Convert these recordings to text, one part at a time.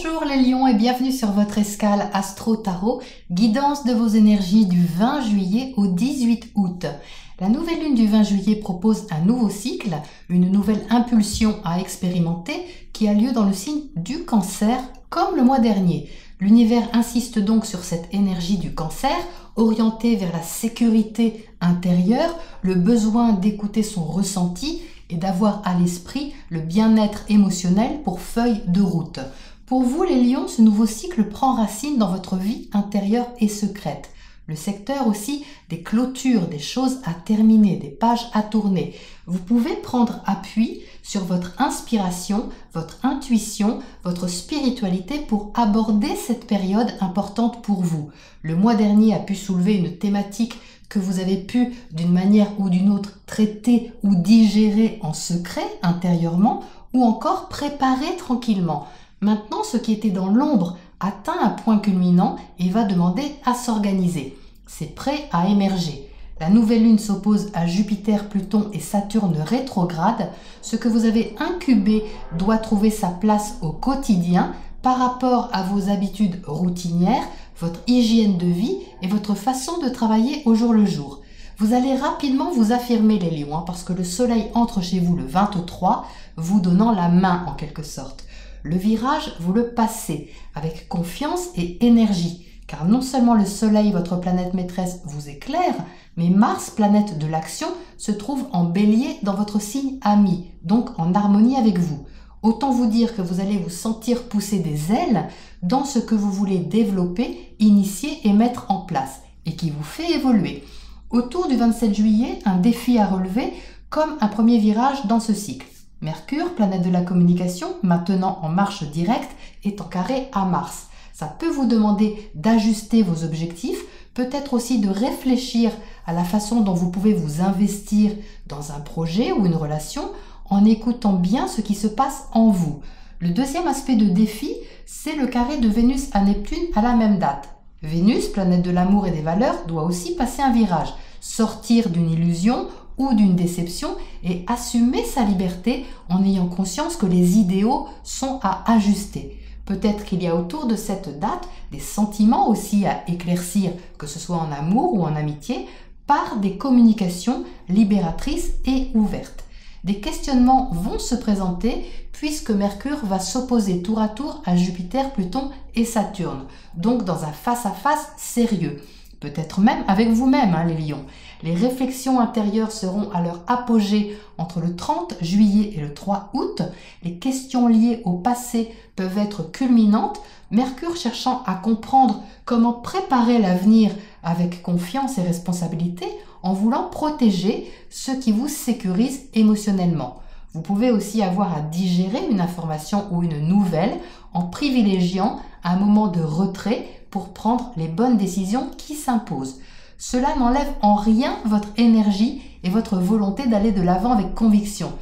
Bonjour les lions et bienvenue sur votre escale Astro Tarot, guidance de vos énergies du 20 juillet au 18 août. La nouvelle lune du 20 juillet propose un nouveau cycle, une nouvelle impulsion à expérimenter qui a lieu dans le signe du Cancer comme le mois dernier. L'univers insiste donc sur cette énergie du Cancer, orientée vers la sécurité intérieure, le besoin d'écouter son ressenti et d'avoir à l'esprit le bien-être émotionnel pour feuille de route. Pour vous les lions, ce nouveau cycle prend racine dans votre vie intérieure et secrète. Le secteur aussi des clôtures, des choses à terminer, des pages à tourner. Vous pouvez prendre appui sur votre inspiration, votre intuition, votre spiritualité pour aborder cette période importante pour vous. Le mois dernier a pu soulever une thématique que vous avez pu, d'une manière ou d'une autre, traiter ou digérer en secret intérieurement ou encore préparer tranquillement. Maintenant, ce qui était dans l'ombre atteint un point culminant et va demander à s'organiser. C'est prêt à émerger. La nouvelle lune s'oppose à Jupiter, Pluton et Saturne rétrograde. Ce que vous avez incubé doit trouver sa place au quotidien par rapport à vos habitudes routinières, votre hygiène de vie et votre façon de travailler au jour le jour. Vous allez rapidement vous affirmer les lions, parce que le soleil entre chez vous le 23, vous donnant la main en quelque sorte. Le virage, vous le passez avec confiance et énergie, car non seulement le soleil, votre planète maîtresse, vous éclaire, mais Mars, planète de l'action, se trouve en bélier dans votre signe ami, donc en harmonie avec vous. Autant vous dire que vous allez vous sentir pousser des ailes dans ce que vous voulez développer, initier et mettre en place, et qui vous fait évoluer. Autour du 27 juillet, un défi à relever comme un premier virage dans ce cycle. Mercure, planète de la communication, maintenant en marche directe, est en carré à Mars. Ça peut vous demander d'ajuster vos objectifs, peut-être aussi de réfléchir à la façon dont vous pouvez vous investir dans un projet ou une relation en écoutant bien ce qui se passe en vous. Le deuxième aspect de défi, c'est le carré de Vénus à Neptune à la même date. Vénus, planète de l'amour et des valeurs, doit aussi passer un virage, sortir d'une illusion ou d'une déception et assumer sa liberté en ayant conscience que les idéaux sont à ajuster. Peut-être qu'il y a autour de cette date des sentiments aussi à éclaircir, que ce soit en amour ou en amitié, par des communications libératrices et ouvertes. Des questionnements vont se présenter puisque Mercure va s'opposer tour à tour à Jupiter, Pluton et Saturne, donc dans un face-à-face sérieux. Peut-être même avec vous-même, les lions. Les réflexions intérieures seront à leur apogée entre le 30 juillet et le 3 août. Les questions liées au passé peuvent être culminantes, Mercure cherchant à comprendre comment préparer l'avenir avec confiance et responsabilité en voulant protéger ce qui vous sécurise émotionnellement. Vous pouvez aussi avoir à digérer une information ou une nouvelle en privilégiant un moment de retrait pour prendre les bonnes décisions qui s'imposent. Cela n'enlève en rien votre énergie et votre volonté d'aller de l'avant avec conviction.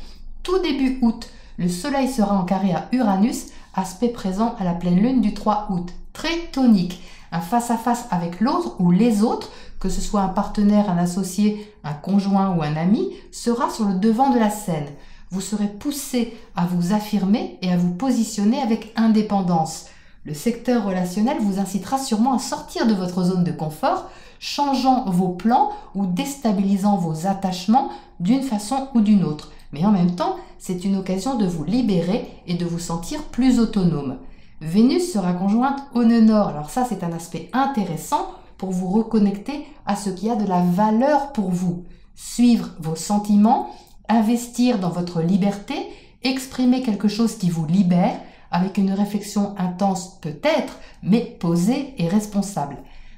Tout début août, le soleil sera en carré à Uranus, aspect présent à la pleine lune du 3 août. Très tonique, un face-à-face avec l'autre ou les autres, que ce soit un partenaire, un associé, un conjoint ou un ami, sera sur le devant de la scène. Vous serez poussé à vous affirmer et à vous positionner avec indépendance. Le secteur relationnel vous incitera sûrement à sortir de votre zone de confort, changeant vos plans ou déstabilisant vos attachements d'une façon ou d'une autre. Mais en même temps, c'est une occasion de vous libérer et de vous sentir plus autonome. Vénus sera conjointe au nœud nord. Alors ça, c'est un aspect intéressant pour vous reconnecter à ce qui a de la valeur pour vous. Suivre vos sentiments, investir dans votre liberté, exprimer quelque chose qui vous libère, avec une réflexion intense peut-être, mais posée et responsable.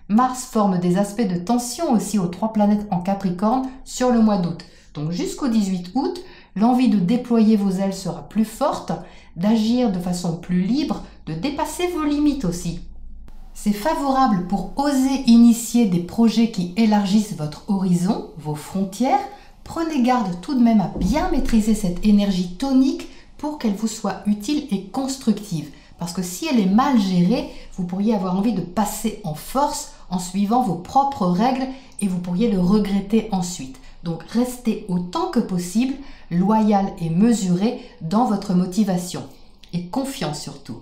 Mars forme des aspects de tension aussi aux 3 planètes en Capricorne sur le mois d'août. Donc jusqu'au 18 août, l'envie de déployer vos ailes sera plus forte, d'agir de façon plus libre, de dépasser vos limites aussi. C'est favorable pour oser initier des projets qui élargissent votre horizon, vos frontières. Prenez garde tout de même à bien maîtriser cette énergie tonique pour qu'elle vous soit utile et constructive. Parce que si elle est mal gérée, vous pourriez avoir envie de passer en force en suivant vos propres règles et vous pourriez le regretter ensuite. Donc restez autant que possible loyal et mesuré dans votre motivation. Et confiant surtout.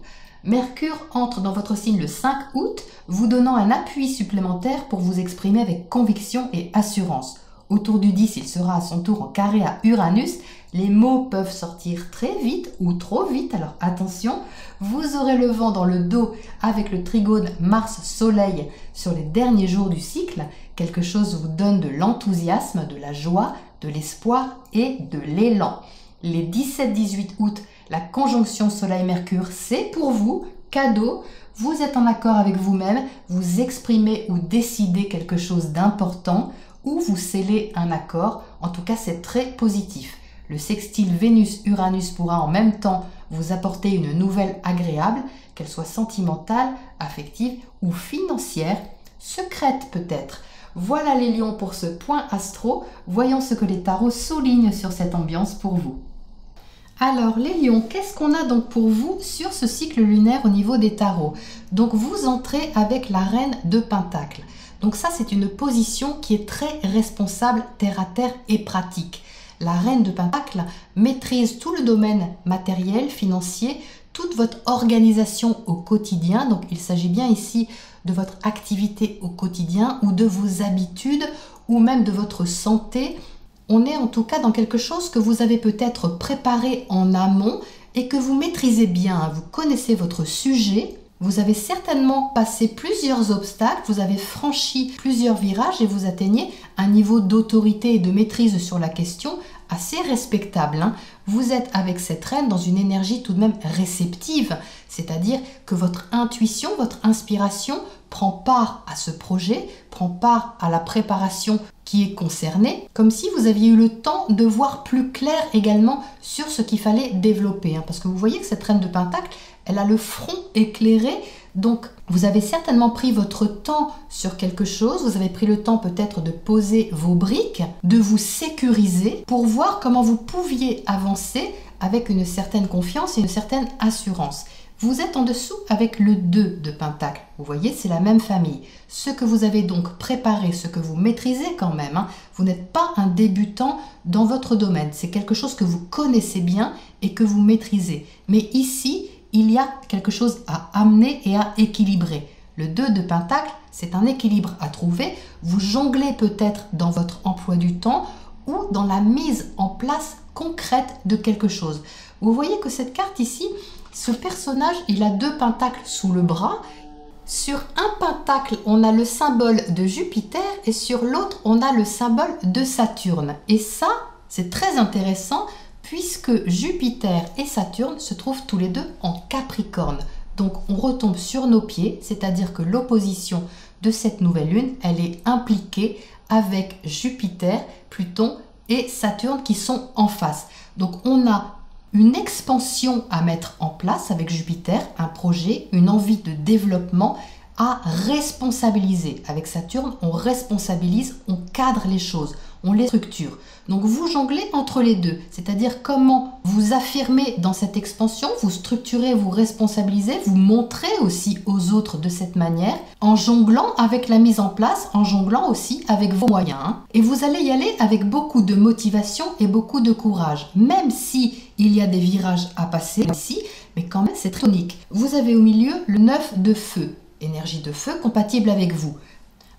Mercure entre dans votre signe le 5 août, vous donnant un appui supplémentaire pour vous exprimer avec conviction et assurance. Autour du 10, il sera à son tour en carré à Uranus. Les mots peuvent sortir très vite ou trop vite, alors attention. Vous aurez le vent dans le dos avec le trigone Mars-Soleil sur les derniers jours du cycle. Quelque chose vous donne de l'enthousiasme, de la joie, de l'espoir et de l'élan. Les 17-18 août, la conjonction Soleil-Mercure, c'est pour vous, cadeau. Vous êtes en accord avec vous-même, vous exprimez ou décidez quelque chose d'important ou vous scellez un accord. En tout cas, c'est très positif. Le sextile Vénus-Uranus pourra en même temps vous apporter une nouvelle agréable, qu'elle soit sentimentale, affective ou financière, secrète peut-être. Voilà les lions pour ce point astro. Voyons ce que les tarots soulignent sur cette ambiance pour vous. Alors les lions, qu'est-ce qu'on a donc pour vous sur ce cycle lunaire au niveau des tarots? Donc vous entrez avec la reine de Pentacles. Donc ça c'est une position qui est très responsable, terre à terre et pratique. La reine de Pentacles maîtrise tout le domaine matériel, financier, toute votre organisation au quotidien. Donc il s'agit bien ici de votre activité au quotidien ou de vos habitudes ou même de votre santé. On est en tout cas dans quelque chose que vous avez peut-être préparé en amont et que vous maîtrisez bien. Vous connaissez votre sujet. Vous avez certainement passé plusieurs obstacles, vous avez franchi plusieurs virages et vous atteignez un niveau d'autorité et de maîtrise sur la question assez respectable. Vous êtes avec cette reine dans une énergie tout de même réceptive, c'est-à-dire que votre intuition, votre inspiration prend part à ce projet, prend part à la préparation qui est concernée, comme si vous aviez eu le temps de voir plus clair également sur ce qu'il fallait développer. Parce que vous voyez que cette reine de Pentacle, elle a le front éclairé, donc vous avez certainement pris votre temps sur quelque chose, vous avez pris le temps peut-être de poser vos briques, de vous sécuriser pour voir comment vous pouviez avancer avec une certaine confiance et une certaine assurance. Vous êtes en dessous avec le 2 de Pentacle. Vous voyez, c'est la même famille. Ce que vous avez donc préparé, ce que vous maîtrisez quand même, vous n'êtes pas un débutant dans votre domaine. C'est quelque chose que vous connaissez bien et que vous maîtrisez. Mais ici, il y a quelque chose à amener et à équilibrer. Le 2 de Pentacle, c'est un équilibre à trouver. Vous jonglez peut-être dans votre emploi du temps ou dans la mise en place concrète de quelque chose. Vous voyez que cette carte ici, ce personnage, il a 2 pentacles sous le bras. Sur un pentacle, on a le symbole de Jupiter et sur l'autre, on a le symbole de Saturne. Et ça, c'est très intéressant puisque Jupiter et Saturne se trouvent tous les deux en Capricorne. Donc, on retombe sur nos pieds, c'est-à-dire que l'opposition de cette nouvelle lune, elle est impliquée avec Jupiter, Pluton et Saturne qui sont en face. Donc, on a une expansion à mettre en place avec Jupiter, un projet, une envie de développement à responsabiliser. Avec Saturne, on responsabilise, on cadre les choses, on les structure. Donc vous jonglez entre les deux, c'est-à-dire comment vous affirmez dans cette expansion, vous structurez, vous responsabilisez, vous montrez aussi aux autres de cette manière, en jonglant avec la mise en place, en jonglant aussi avec vos moyens. Et vous allez y aller avec beaucoup de motivation et beaucoup de courage, même si il y a des virages à passer ici, mais quand même c'est très tonique. Vous avez au milieu le 9 de feu, énergie de feu compatible avec vous.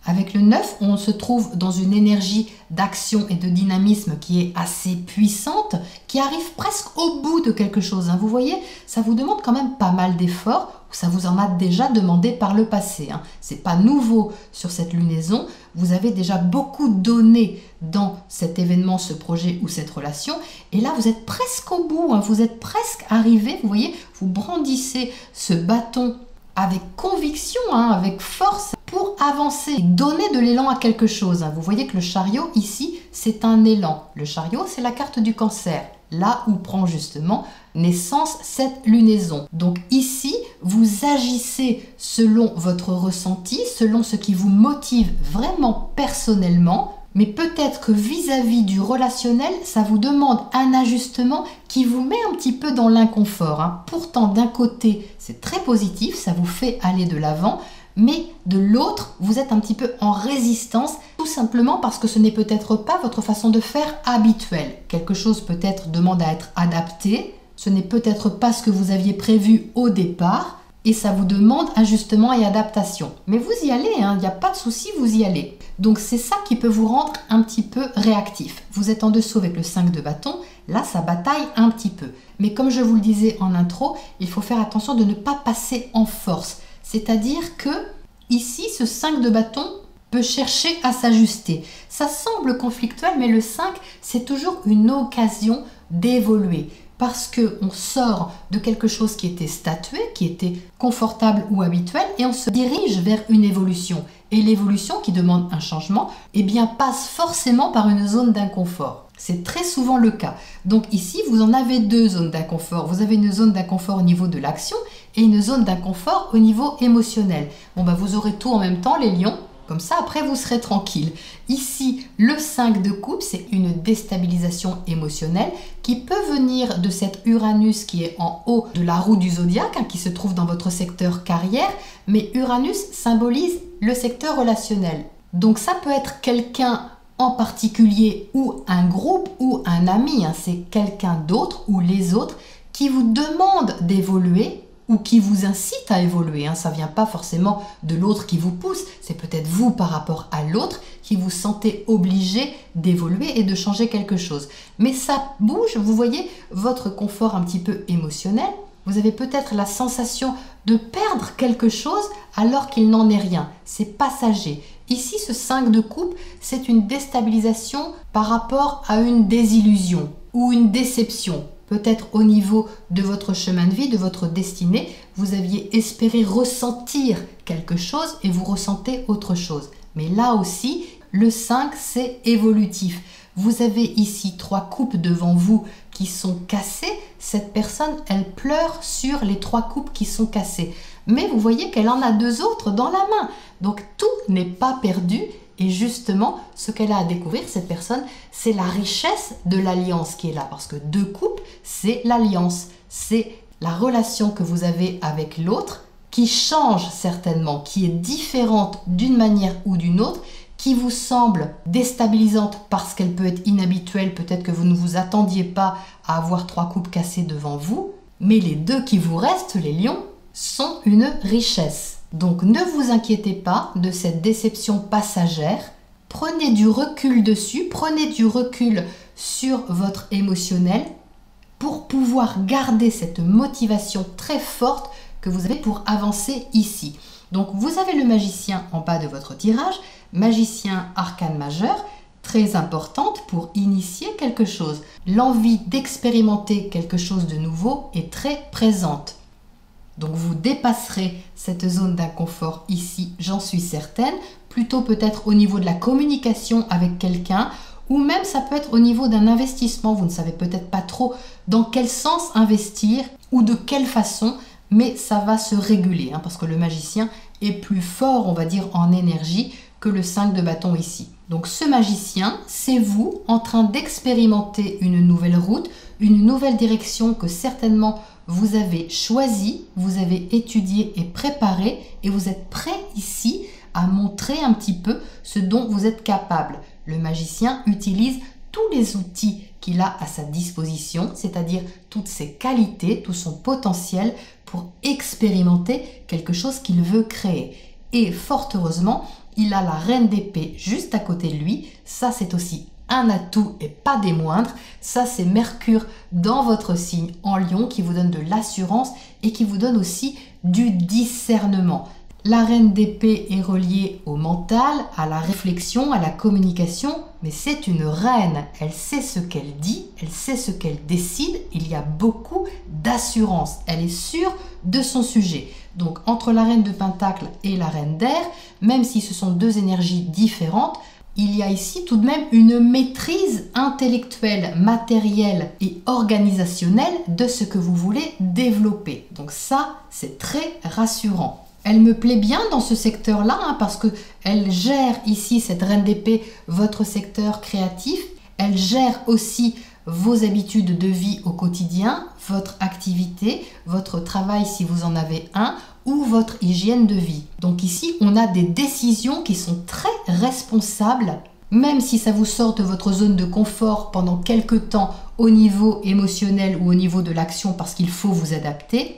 Avec le 9, on se trouve dans une énergie d'action et de dynamisme qui est assez puissante, qui arrive presque au bout de quelque chose. Vous voyez, ça vous demande quand même pas mal d'efforts, ou ça vous en a déjà demandé par le passé. C'est pas nouveau sur cette lunaison, vous avez déjà beaucoup donné dans cet événement, ce projet ou cette relation, et là vous êtes presque au bout, vous êtes presque arrivé, vous voyez, vous brandissez ce bâton avec conviction, avec force, pour avancer, donner de l'élan à quelque chose. Vous voyez que le chariot ici, c'est un élan. Le chariot, c'est la carte du Cancer, là où prend justement naissance cette lunaison. Donc ici, vous agissez selon votre ressenti, selon ce qui vous motive vraiment personnellement, mais peut-être que vis-à-vis du relationnel, ça vous demande un ajustement qui vous met un petit peu dans l'inconfort. Pourtant, d'un côté, c'est très positif, ça vous fait aller de l'avant, mais de l'autre, vous êtes un petit peu en résistance, tout simplement parce que ce n'est peut-être pas votre façon de faire habituelle. Quelque chose peut-être demande à être adapté, ce n'est peut-être pas ce que vous aviez prévu au départ, et ça vous demande ajustement et adaptation. Mais vous y allez, il n'y a pas de souci, vous y allez. Donc c'est ça qui peut vous rendre un petit peu réactif. Vous êtes en dessous avec le 5 de bâton, là ça bataille un petit peu. Mais comme je vous le disais en intro, il faut faire attention de ne pas passer en force. C'est-à-dire que ici, ce 5 de bâton peut chercher à s'ajuster. Ça semble conflictuel, mais le 5, c'est toujours une occasion d'évoluer. Parce qu'on sort de quelque chose qui était statué, qui était confortable ou habituel, et on se dirige vers une évolution. Et l'évolution qui demande un changement, eh bien, passe forcément par une zone d'inconfort. C'est très souvent le cas. Donc ici, vous en avez deux zones d'inconfort. Vous avez une zone d'inconfort au niveau de l'action et une zone d'inconfort au niveau émotionnel. Bon, vous aurez tout en même temps, les lions. Comme ça, après, vous serez tranquille. Ici, le 5 de coupe, c'est une déstabilisation émotionnelle qui peut venir de cet Uranus qui est en haut de la roue du zodiaque, qui se trouve dans votre secteur carrière. Mais Uranus symbolise le secteur relationnel. Donc ça peut être quelqu'un en particulier ou un groupe ou un ami. C'est quelqu'un d'autre ou les autres qui vous demandent d'évoluer ou qui vous incite à évoluer. Ça ne vient pas forcément de l'autre qui vous pousse, c'est peut-être vous par rapport à l'autre qui vous sentez obligé d'évoluer et de changer quelque chose. Mais ça bouge, vous voyez, votre confort un petit peu émotionnel. Vous avez peut-être la sensation de perdre quelque chose alors qu'il n'en est rien. C'est passager. Ici, ce 5 de coupe, c'est une déstabilisation par rapport à une désillusion ou une déception. Peut-être au niveau de votre chemin de vie, de votre destinée, vous aviez espéré ressentir quelque chose et vous ressentez autre chose. Mais là aussi, le 5, c'est évolutif. Vous avez ici 3 coupes devant vous qui sont cassées. Cette personne, elle pleure sur les 3 coupes qui sont cassées. Mais vous voyez qu'elle en a 2 autres dans la main. Donc tout n'est pas perdu. Et justement, ce qu'elle a à découvrir, cette personne, c'est la richesse de l'alliance qui est là. Parce que 2 coupes, c'est l'alliance. C'est la relation que vous avez avec l'autre qui change certainement, qui est différente d'une manière ou d'une autre, qui vous semble déstabilisante parce qu'elle peut être inhabituelle. Peut-être que vous ne vous attendiez pas à avoir 3 coupes cassées devant vous. Mais les 2 qui vous restent, les lions, sont une richesse. Donc ne vous inquiétez pas de cette déception passagère, prenez du recul dessus, prenez du recul sur votre émotionnel pour pouvoir garder cette motivation très forte que vous avez pour avancer ici. Donc vous avez le magicien en bas de votre tirage, magicien arcane majeur, très importante pour initier quelque chose. L'envie d'expérimenter quelque chose de nouveau est très présente. Donc vous dépasserez cette zone d'inconfort ici, j'en suis certaine, plutôt peut-être au niveau de la communication avec quelqu'un, ou même ça peut être au niveau d'un investissement, vous ne savez peut-être pas trop dans quel sens investir ou de quelle façon, mais ça va se réguler, parce que le magicien est plus fort, on va dire, en énergie que le 5 de bâton ici. Donc ce magicien, c'est vous en train d'expérimenter une nouvelle route, une nouvelle direction que certainement vous avez choisi, vous avez étudié et préparé et vous êtes prêt ici à montrer un petit peu ce dont vous êtes capable. Le magicien utilise tous les outils qu'il a à sa disposition, c'est-à-dire toutes ses qualités, tout son potentiel pour expérimenter quelque chose qu'il veut créer. Et fort heureusement, il a la reine d'épée juste à côté de lui. Ça, c'est aussi un atout et pas des moindres. Ça, c'est Mercure dans votre signe en Lion qui vous donne de l'assurance et qui vous donne aussi du discernement. La reine d'épée est reliée au mental, à la réflexion, à la communication, mais c'est une reine. Elle sait ce qu'elle dit, elle sait ce qu'elle décide. Il y a beaucoup d'assurance. Elle est sûre de son sujet. Donc, entre la reine de Pentacle et la reine d'air, même si ce sont 2 énergies différentes, il y a ici tout de même une maîtrise intellectuelle, matérielle et organisationnelle de ce que vous voulez développer. Donc ça, c'est très rassurant. Elle me plaît bien dans ce secteur-là, parce qu'elle gère ici, cette reine d'épée, votre secteur créatif. Elle gère aussi vos habitudes de vie au quotidien, votre activité, votre travail si vous en avez un, ou votre hygiène de vie. Donc ici, on a des décisions qui sont très responsables, même si ça vous sort de votre zone de confort pendant quelques temps au niveau émotionnel ou au niveau de l'action parce qu'il faut vous adapter.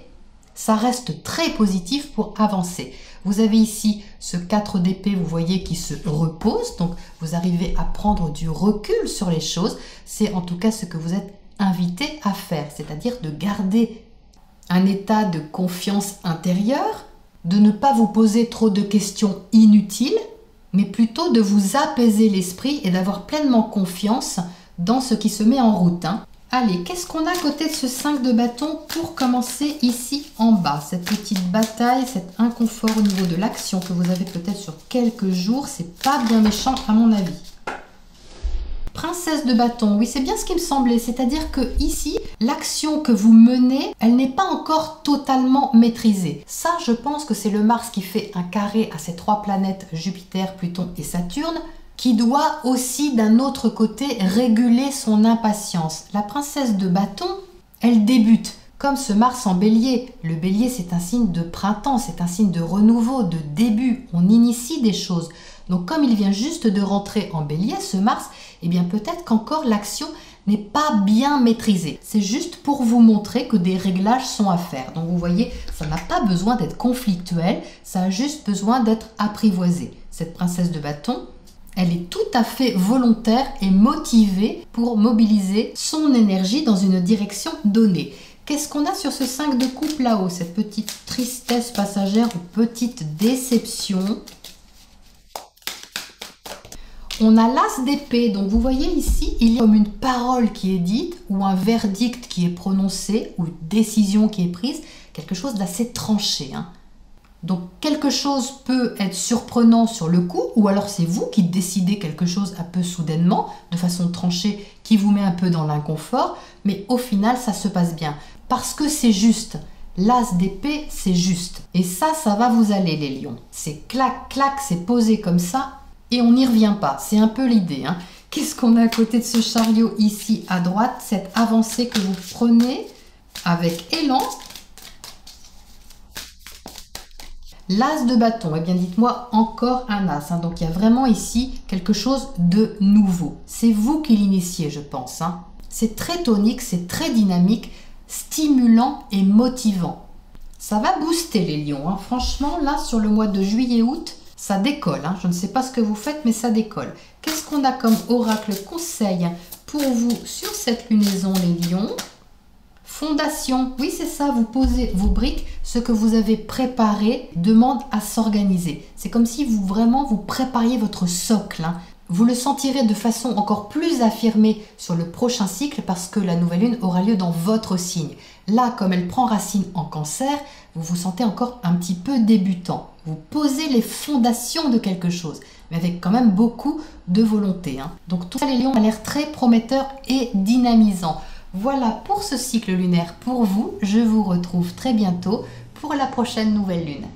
ça reste très positif pour avancer. Vous avez ici ce 4 d'épée, vous voyez, qui se repose. Donc, vous arrivez à prendre du recul sur les choses. C'est en tout cas ce que vous êtes invité à faire, c'est-à-dire de garder un état de confiance intérieure, de ne pas vous poser trop de questions inutiles, mais plutôt de vous apaiser l'esprit et d'avoir pleinement confiance dans ce qui se met en route. Allez, qu'est-ce qu'on a à côté de ce 5 de bâton pour commencer ici en bas? Cette petite bataille, cet inconfort au niveau de l'action que vous avez peut-être sur quelques jours, c'est pas bien méchant à mon avis. Princesse de bâton, oui c'est bien ce qui me semblait, c'est-à-dire que ici, l'action que vous menez, elle n'est pas encore totalement maîtrisée. Ça, je pense que c'est le Mars qui fait un carré à ces 3 planètes, Jupiter, Pluton et Saturne, qui doit aussi d'un autre côté réguler son impatience. La princesse de bâton, elle débute, comme ce Mars en bélier. Le bélier, c'est un signe de printemps, c'est un signe de renouveau, de début. On initie des choses. Donc comme il vient juste de rentrer en bélier, ce Mars, eh bien peut-être qu'encore l'action n'est pas bien maîtrisée. C'est juste pour vous montrer que des réglages sont à faire. Donc vous voyez, ça n'a pas besoin d'être conflictuel, ça a juste besoin d'être apprivoisé. Cette princesse de bâton, elle est tout à fait volontaire et motivée pour mobiliser son énergie dans une direction donnée. Qu'est-ce qu'on a sur ce 5 de coupe là-haut? Cette petite tristesse passagère ou petite déception. On a l'as d'épée, donc vous voyez ici, il y a comme une parole qui est dite ou un verdict qui est prononcé ou une décision qui est prise, quelque chose d'assez tranché. Donc quelque chose peut être surprenant sur le coup ou alors c'est vous qui décidez quelque chose un peu soudainement, de façon tranchée, qui vous met un peu dans l'inconfort, mais au final ça se passe bien parce que c'est juste. L'as d'épée, c'est juste. Et ça va vous aller les lions. C'est clac, clac, c'est posé comme ça. Et on n'y revient pas, c'est un peu l'idée. Qu'est-ce qu'on a à côté de ce chariot ici à droite? Cette avancée que vous prenez avec élan. L'as de bâton, eh bien dites-moi encore un as. Donc il y a vraiment ici quelque chose de nouveau. C'est vous qui l'initiez, je pense. C'est très tonique, c'est très dynamique, stimulant et motivant. Ça va booster les lions. Franchement, là, sur le mois de juillet-août, ça décolle, je ne sais pas ce que vous faites, mais ça décolle. Qu'est-ce qu'on a comme oracle conseil pour vous sur cette lunaison, les lions? Fondation, oui c'est ça, vous posez vos briques, ce que vous avez préparé demande à s'organiser. C'est comme si vous prépariez votre socle. Vous le sentirez de façon encore plus affirmée sur le prochain cycle parce que la nouvelle lune aura lieu dans votre signe. Là, comme elle prend racine en Cancer, vous vous sentez encore un petit peu débutant. Vous posez les fondations de quelque chose, mais avec quand même beaucoup de volonté. Donc tout ça, les lions, a l'air très prometteur et dynamisant. Voilà pour ce cycle lunaire pour vous. Je vous retrouve très bientôt pour la prochaine nouvelle lune.